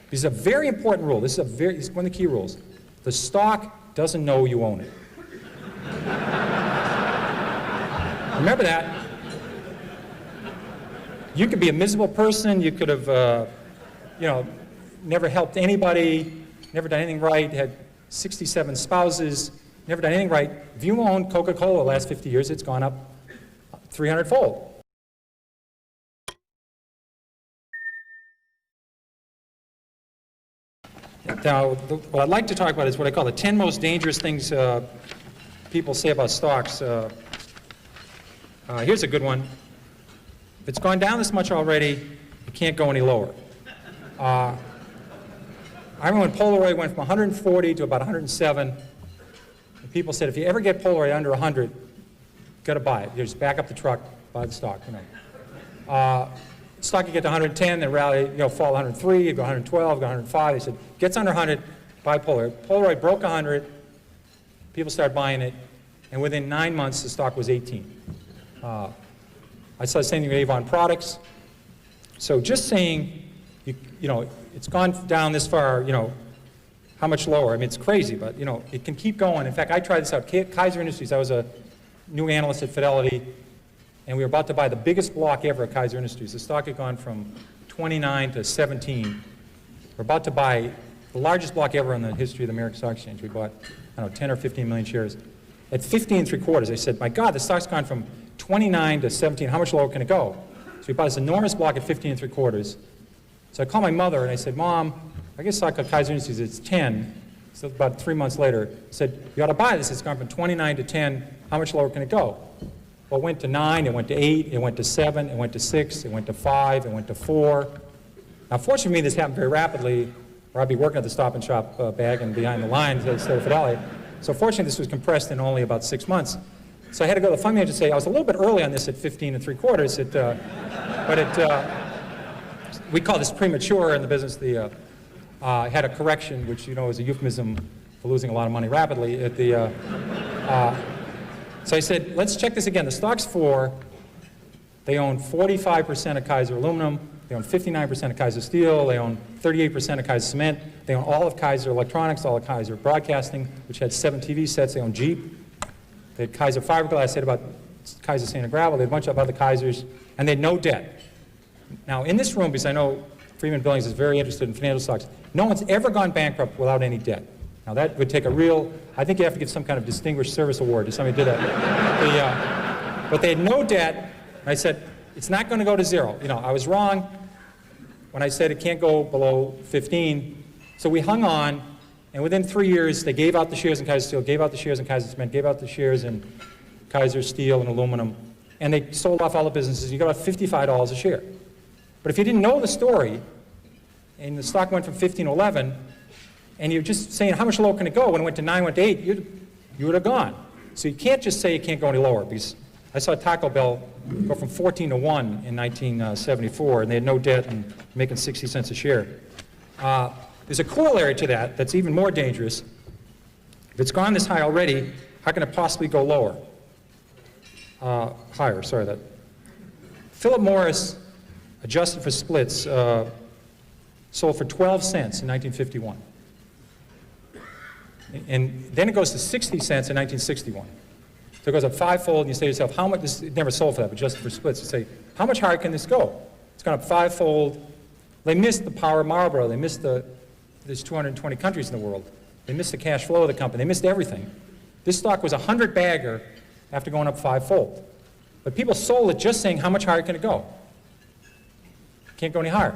This is a very important rule. This is one of the key rules. The stock doesn't know you own it. Remember that. You could be a miserable person. You could have, never helped anybody, never done anything right, had 67 spouses, never done anything right. If you own Coca-Cola the last 50 years, it's gone up 300-fold. Now, what I'd like to talk about is what I call the 10 most dangerous things people say about stocks. Here's a good one. If it's gone down this much already, it can't go any lower. I remember when Polaroid went from 140 to about 107, and people said, if you ever get Polaroid under 100, you've got to buy it. You just back up the truck, buy the stock. Stock, you get to 110, then rally, fall 103, you go 112, go 105. They said, gets under 100, buy Polaroid. Polaroid broke 100, people started buying it, and within 9 months, the stock was 18. I saw the same thing with Avon Products. So just saying, it's gone down this far, how much lower? I mean, it's crazy, but, it can keep going. In fact, I tried this out. Kaiser Industries, I was a new analyst at Fidelity, and we were about to buy the biggest block ever at Kaiser Industries. The stock had gone from 29 to 17. We're about to buy the largest block ever in the history of the American Stock Exchange. We bought, 10 or 15 million shares. At 15.75, I said, my God, the stock's gone from 29 to 17. How much lower can it go? So we bought this enormous block at 15.75. So I called my mother and I said, Mom, I guess stock at Kaiser Industries, it's 10. So about 3 months later, I said, you ought to buy this. It's gone from 29 to 10. How much lower can it go? Well, it went to 9, it went to 8, it went to 7, it went to 6, it went to 5, it went to 4. Now, fortunately for me, this happened very rapidly, or I'd be working at the Stop and Shop bag and behind the lines instead of Fidelity. So fortunately, this was compressed in only about 6 months. So I had to go to the fund manager and say, I was a little bit early on this at 15.75, we call this premature in the business. Had a correction, which is a euphemism for losing a lot of money rapidly. So I said, let's check this again. The stock's 4. They own 45% of Kaiser Aluminum. They own 59% of Kaiser Steel. They own 38% of Kaiser Cement. They own all of Kaiser Electronics, all of Kaiser Broadcasting, which had 7 TV sets. They own Jeep. They had Kaiser Fiberglass. I said about Kaiser Sand and Gravel. They had a bunch of other Kaisers. And they had no debt. Now, in this room, because I know Freeman Billings is very interested in financial stocks, no one's ever gone bankrupt without any debt. Now, that would take a real, I think you have to give some kind of distinguished service award to somebody who did that. But they had no debt, and I said, it's not going to go to 0. I was wrong when I said it can't go below 15. So we hung on, and within 3 years, they gave out the shares in Kaiser Steel, gave out the shares in Kaiser Cement, gave out the shares in Kaiser Steel and Aluminum, and they sold off all the businesses. You got about $55 a share. But if you didn't know the story, and the stock went from 15 to 11, and you're just saying, how much lower can it go? When it went to 9, went to 8, you would have gone. So you can't just say it can't go any lower, because I saw Taco Bell go from 14 to 1 in 1974, and they had no debt and making 60 cents a share. There's a corollary to that that's even more dangerous. If it's gone this high already, how can it possibly go lower? Higher, sorry. That. Philip Morris, adjusted for splits, sold for 12 cents in 1951. And then it goes to 60 cents in 1961. So it goes up 5-fold, and you say to yourself, how much, it never sold for that, but just for splits, you say, how much higher can this go? It's gone up 5-fold. They missed the power of Marlboro. They missed there's 220 countries in the world. They missed the cash flow of the company. They missed everything. This stock was a 100-bagger after going up 5-fold. But people sold it just saying, how much higher can it go? Can't go any higher.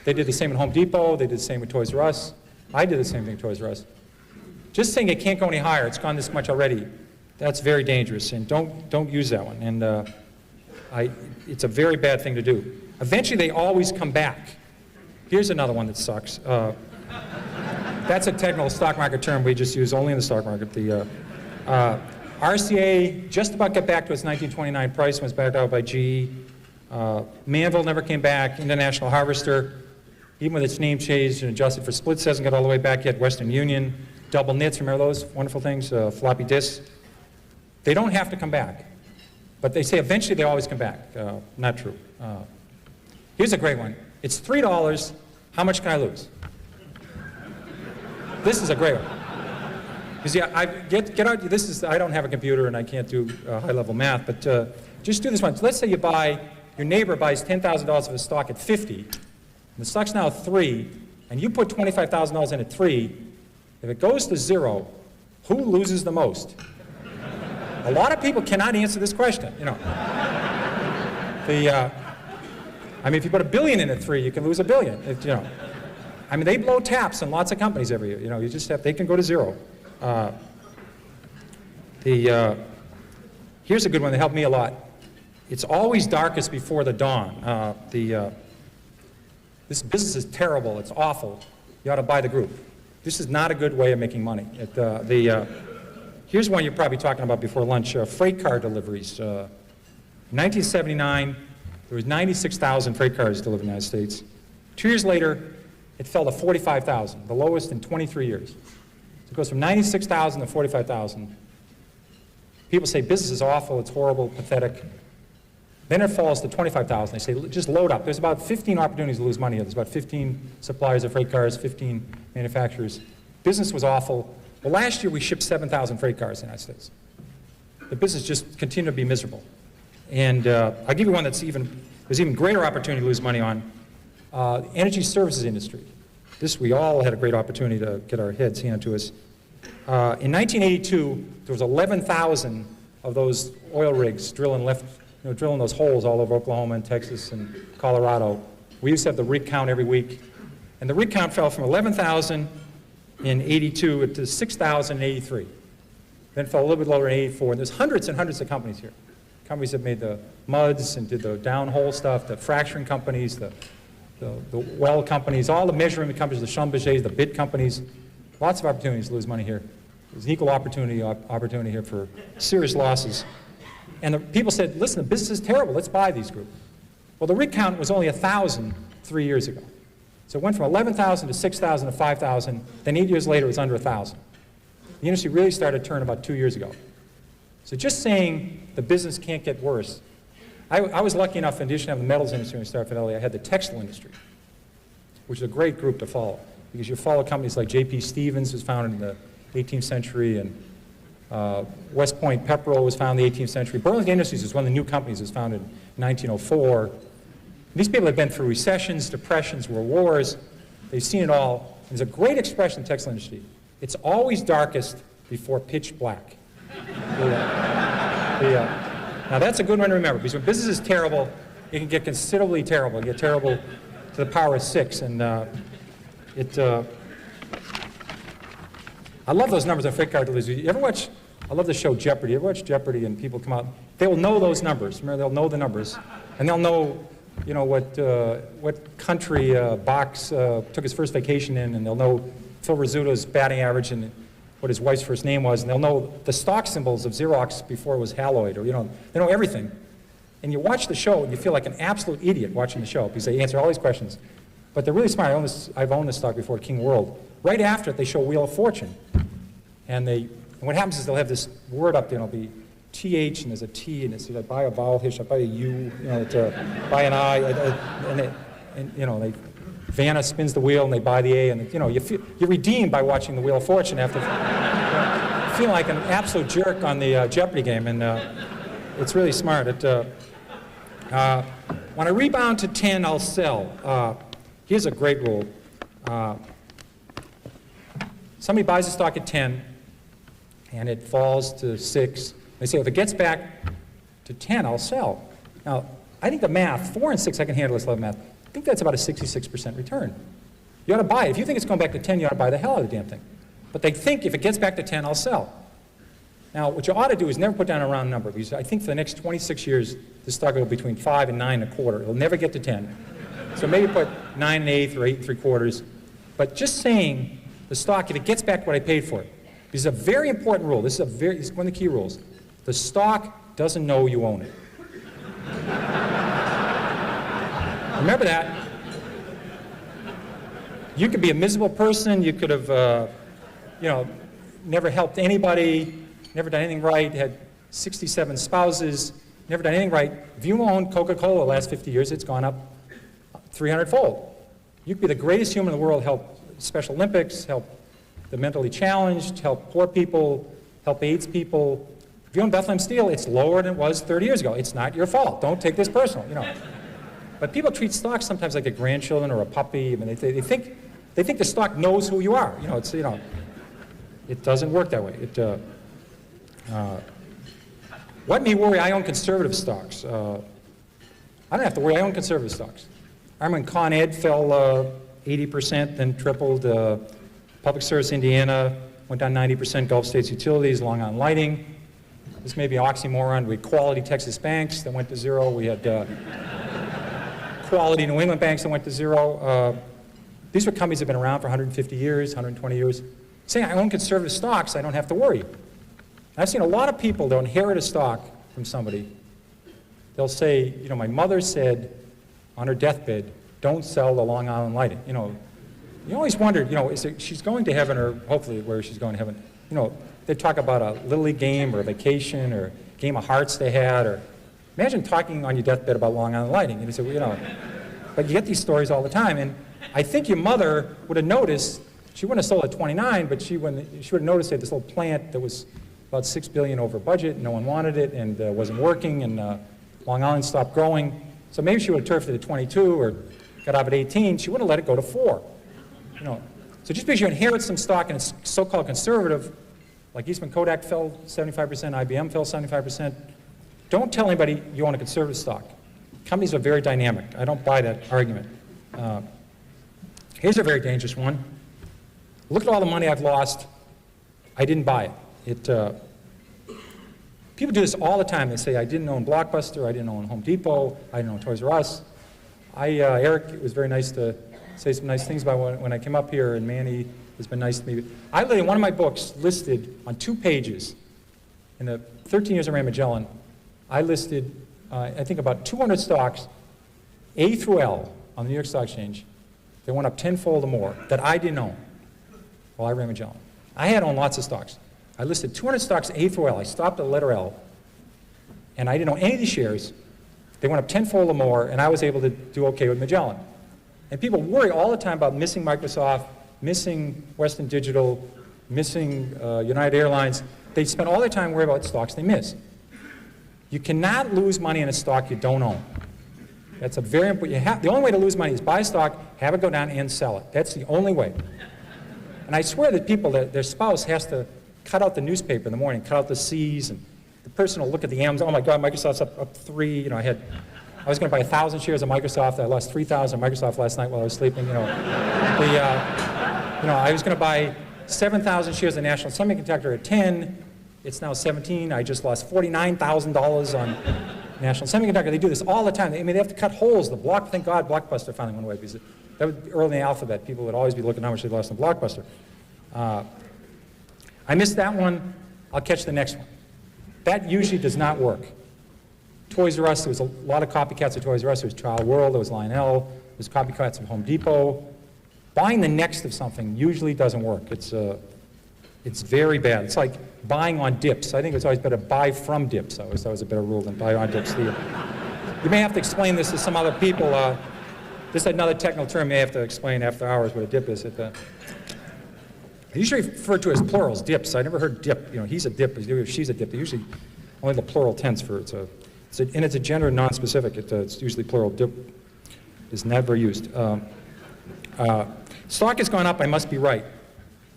They did the same at Home Depot. They did the same with Toys R Us. I did the same thing at Toys R Us. Just saying it can't go any higher, it's gone this much already, that's very dangerous, and don't use that one. And it's a very bad thing to do. Eventually, they always come back. Here's another one that sucks. That's a technical stock market term we just use only in the stock market. The RCA just about got back to its 1929 price, was backed out by GE. Manville never came back. International Harvester, even with its name changed and adjusted for splits, hasn't got all the way back yet. Western Union, double knits, remember those wonderful things, floppy disks? They don't have to come back, but they say eventually they always come back. Not true. Here's a great one. It's $3. How much can I lose? This is a great one. Because get out, this is, I don't have a computer and I can't do high-level math, but just do this one. So let's say your neighbor buys $10,000 of a stock at 50, and the stock's now 3, and you put $25,000 in at 3. If it goes to 0, who loses the most? A lot of people cannot answer this question, you know. I mean, if you put $1 billion in at 3, you can lose $1 billion, you know. I mean, they blow taps in lots of companies every year, you know. You just have, they can go to 0. Here's a good one that helped me a lot. It's always darkest before the dawn. This business is terrible. It's awful. You ought to buy the group. This is not a good way of making money. Here's one you're probably talking about before lunch, freight car deliveries. In 1979, there was 96,000 freight cars delivered in the United States. 2 years later, it fell to 45,000, the lowest in 23 years. So it goes from 96,000 to 45,000. People say business is awful, it's horrible, pathetic. Then it falls to 25,000. They say, just load up. There's about 15 opportunities to lose money here. There's about 15 suppliers of freight cars, 15 manufacturers. Business was awful. Well, last year we shipped 7,000 freight cars in the United States. The business just continued to be miserable. And I'll give you one there's even greater opportunity to lose money on. Energy services industry. This, we all had a great opportunity to get our heads handed to us. In 1982, there was 11,000 of those oil rigs drilling those holes all over Oklahoma and Texas and Colorado. We used to have the rig count every week. And the rig count fell from 11,000 in 82 to 6,000 in 83. Then fell a little bit lower in 84. And there's hundreds and hundreds of companies here. Companies that made the muds and did the downhole stuff, the fracturing companies, the well companies, all the measurement companies, the Schlumbergers, the bid companies. Lots of opportunities to lose money here. There's an equal opportunity here for serious losses. And the people said, listen, the business is terrible, let's buy these groups. Well, the rig count was only 1,000 3 years ago. So it went from 11,000 to 6,000 to 5,000, then 8 years later it was under 1,000. The industry really started to turn about 2 years ago. So just saying the business can't get worse. I was lucky enough, in addition to having the metals industry in Star Fidelity, I had the textile industry, which is a great group to follow, because you follow companies like J.P. Stevens, who was founded in the 18th century, and West Point Pepperell was founded in the 18th century. Burlington Industries was one of the new companies that was founded in 1904. These people have been through recessions, depressions, world wars. They've seen it all. There's a great expression in the textile industry. It's always darkest before pitch black. Now that's a good one to remember, because when business is terrible, it can get considerably terrible. It can get terrible to the power of 6. And I love those numbers on freight car deliveries. You ever watch, I love the show Jeopardy. You ever watch Jeopardy and people come out? They will know those numbers. Remember, they'll know the numbers. And they'll know, you know, what country Box took his first vacation in, and they'll know Phil Rizzuto's batting average and what his wife's first name was, and they'll know the stock symbols of Xerox before it was Haloid, or, you know, they know everything. And you watch the show, and you feel like an absolute idiot watching the show, because they answer all these questions. But they're really smart. I've owned this stock before, King World. Right after it, they show Wheel of Fortune. And what happens is they'll have this word up there, and it'll be TH, and there's a T, and it's, I buy a vowel here, I buy a U, you know, buy an I, and you know, Vanna spins the wheel, and they buy the A, and, you know, you're redeemed by watching the Wheel of Fortune after, you feel like an absolute jerk on the Jeopardy game, and it's really smart. When I rebound to 10, I'll sell. Here's a great rule. Somebody buys a stock at 10, and it falls to 6. They say, if it gets back to 10, I'll sell. Now, I think the math, 4 and 6, I can handle this level math. I think that's about a 66% return. You ought to buy it. If you think it's going back to 10, you ought to buy the hell out of the damn thing. But they think if it gets back to 10, I'll sell. Now, what you ought to do is never put down a round number, because I think for the next 26 years, the stock will go between 5 and 9 1/4. It'll never get to 10. So maybe put 9 1/8 or 8 3/4. But just saying the stock, if it gets back to what I paid for it, this is a very important rule. This is one of the key rules. The stock doesn't know you own it. Remember that. You could be a miserable person. You could have, you know, never helped anybody, never done anything right, had 67 spouses, never done anything right. If you own Coca-Cola the last 50 years, it's gone up 300-fold. You could be the greatest human in the world, help Special Olympics, help the mentally challenged, help poor people, help AIDS people. If you own Bethlehem Steel, it's lower than it was 30 years ago. It's not your fault. Don't take this personal, you know. But people treat stocks sometimes like a grandchildren or a puppy. I mean, they think the stock knows who you are. You know, it's, you know, it doesn't work that way. What may worry? I own conservative stocks. I don't have to worry. I own conservative stocks. I remember when Con Ed fell 80%, then tripled. Public Service Indiana went down 90%. Gulf States Utilities, Long Island Lighting. This may be an oxymoron. We had Quality Texas Banks that went to zero. We had Quality New England Banks that went to zero. These were companies that have been around for 150 years, 120 years. Saying I own conservative stocks, I don't have to worry. I've seen a lot of people that inherit a stock from somebody. They'll say, you know, my mother said on her deathbed, don't sell the Long Island Lighting. You know, you always wondered, you know, she's going to heaven, or hopefully where she's going to heaven. You know, they talk about a Little League game or a vacation or a game of hearts they had, or imagine talking on your deathbed about Long Island Lighting. And you say, well, you know, but you get these stories all the time. And I think your mother would have noticed, she wouldn't have sold at 29, but she would have noticed they had this little plant that was about $6 billion over budget, and no one wanted it, and wasn't working, and Long Island stopped growing. So maybe she would have turfed it at 22 or got out at 18. She wouldn't have let it go to 4. You know, so just because you inherit some stock and it's so-called conservative, like Eastman Kodak fell 75%, IBM fell 75%, don't tell anybody you own a conservative stock. Companies are very dynamic. I don't buy that argument. Here's a very dangerous one. Look at all the money I've lost. I didn't buy it. People do this all the time. They say, I didn't own Blockbuster, I didn't own Home Depot, I didn't own Toys R Us. Eric, it was very nice to say some nice things about when I came up here, and Manny has been nice to me. I literally, one of my books listed on 2 pages, in the 13 years I ran Magellan, I listed, I think about 200 stocks, A through L, on the New York Stock Exchange. They went up tenfold or more that I didn't own while I ran Magellan. I had owned lots of stocks. I listed 200 stocks A through L. I stopped at the letter L, and I didn't own any of these shares. They went up tenfold or more, and I was able to do okay with Magellan. And people worry all the time about missing Microsoft, missing Western Digital, missing United Airlines. They spend all their time worrying about stocks they miss. You cannot lose money in a stock you don't own. That's a very important. The only way to lose money is buy a stock, have it go down, and sell it. That's the only way. And I swear that people, their spouse has to cut out the newspaper in the morning, cut out the C's, and the person will look at the Amazon. Oh my God, Microsoft's up 3. You know, I was going to buy 1,000 shares of Microsoft. I lost 3,000 of Microsoft last night while I was sleeping. You know, I was going to buy 7,000 shares of National Semiconductor at 10. It's now 17. I just lost $49,000 on National Semiconductor. They do this all the time. I mean, they have to cut holes. Thank God Blockbuster finally went away, because that was early in the alphabet. People would always be looking how much they lost on Blockbuster. I missed that one. I'll catch the next one. That usually does not work. Toys R Us, there was a lot of copycats of Toys R Us. There was Child World, there was Lionel, there was copycats of Home Depot. Buying the next of something usually doesn't work. It's very bad. It's like buying on dips. I think it's always better to buy from dips. I always thought it was a better rule than buy on dips. You may have to explain this to some other people. This is another technical term you may have to explain after hours what a dip is. I usually refer to as plurals, dips. I never heard dip. You know, he's a dip, she's a dip. They're usually only the plural tense for it. And it's a gender non-specific. It's usually plural. Dip is never used. Stock has gone up, I must be right.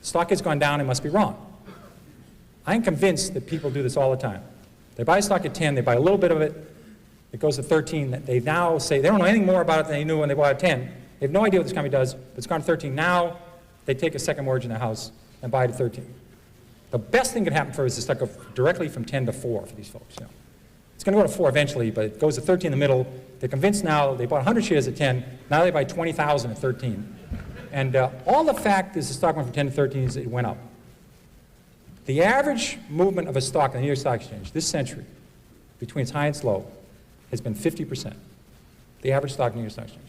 Stock has gone down, I must be wrong. I'm convinced that people do this all the time. They buy stock at 10, they buy a little bit of it, it goes to 13. They now say they don't know anything more about it than they knew when they bought at 10. They have no idea what this company does, but it's gone to 13 now. They take a second mortgage in the house and buy it at 13. The best thing that could happen for us is to stock go directly from 10 to 4 for these folks. You know. It's going to go to 4 eventually, but it goes to 13 in the middle. They're convinced now. They bought 100 shares at 10. Now they buy 20,000 at 13. And all the fact is the stock went from 10 to 13 is it went up. The average movement of a stock in the New York Stock Exchange this century, between its high and its low, has been 50%. The average stock in the New York Stock Exchange.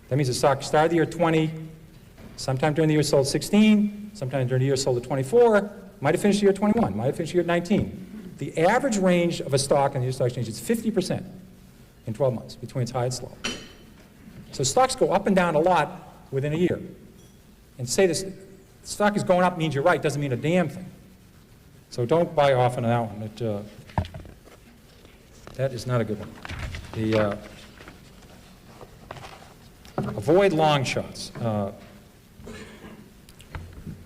That means the stock started the year 20, sometime during the year sold 16, sometime during the year sold at 24, might have finished the year 21, might have finished the year 19. The average range of a stock in the New York Stock Exchange is 50% in 12 months, between its high and its low. So stocks go up and down a lot within a year. And say this, The stock is going up means you're right, doesn't mean a damn thing. So don't buy often on that one. That is not a good one. Avoid long shots.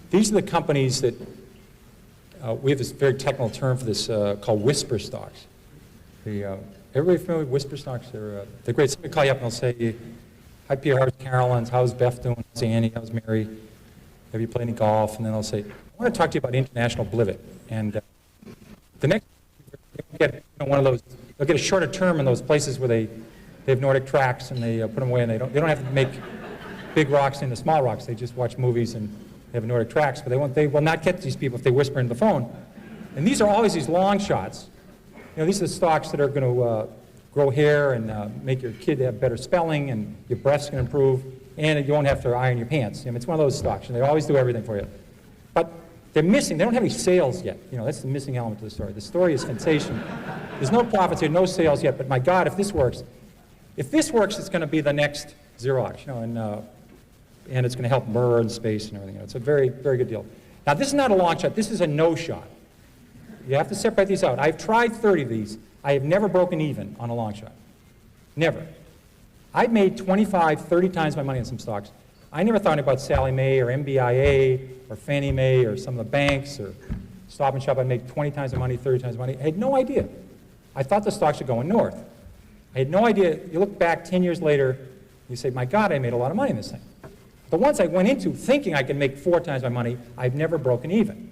These are the companies that, we have this very technical term for this called whisper stocks. Everybody familiar with whisper stocks? They're great. Somebody call you up and they'll say, hi Pierre, how's Carolyn's, how's Beth doing, how's Annie, how's Mary, have you played any golf? And then they'll say, I want to talk to you about International Blivet. And the next, they'll get one of those, they'll get a shorter term in those places where they have Nordic tracks and they put them away and they don't have to make big rocks into small rocks. They just watch movies and they have Nordic tracks, but they will not get these people if they whisper into the phone. And these are always these long shots. You know, these are the stocks that are going to grow hair and make your kid have better spelling and your breath's going to improve and you won't have to iron your pants. You know, it's one of those stocks and they always do everything for you. But they're missing, they don't have any sales yet. You know, that's the missing element to the story. The story is sensational. There's no profits here, no sales yet, but my God, if this works, it's going to be the next Xerox, you know, and it's going to help Murr in space and everything. You know, it's a very, very good deal. Now, this is not a long shot. This is a no shot. You have to separate these out. I've tried 30 of these. I have never broken even on a long shot. Never. I've made 25, 30 times my money on some stocks. I never thought about Sallie Mae or MBIA or Fannie Mae or some of the banks or Stop and Shop. I'd make 20 times the money, 30 times the money. I had no idea. I thought the stocks were going north. I had no idea. You look back 10 years later, you say, my God, I made a lot of money in this thing. The ones I went into thinking I could make 4 times my money, I've never broken even.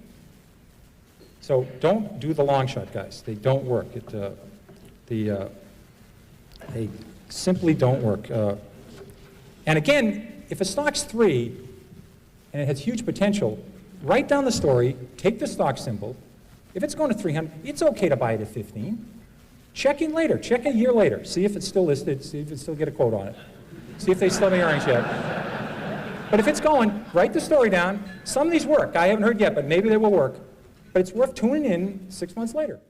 So don't do the long shot, guys. They don't work. They simply don't work. And again, if a stock's 3 and it has huge potential, write down the story, take the stock symbol. If it's going to 300, it's okay to buy it at 15. Check in later. Check a year later. See if it's still listed. See if it still get a quote on it. See if they still have any earnings yet. But if it's going, write the story down. Some of these work. I haven't heard yet, but maybe they will work. But it's worth tuning in 6 months later.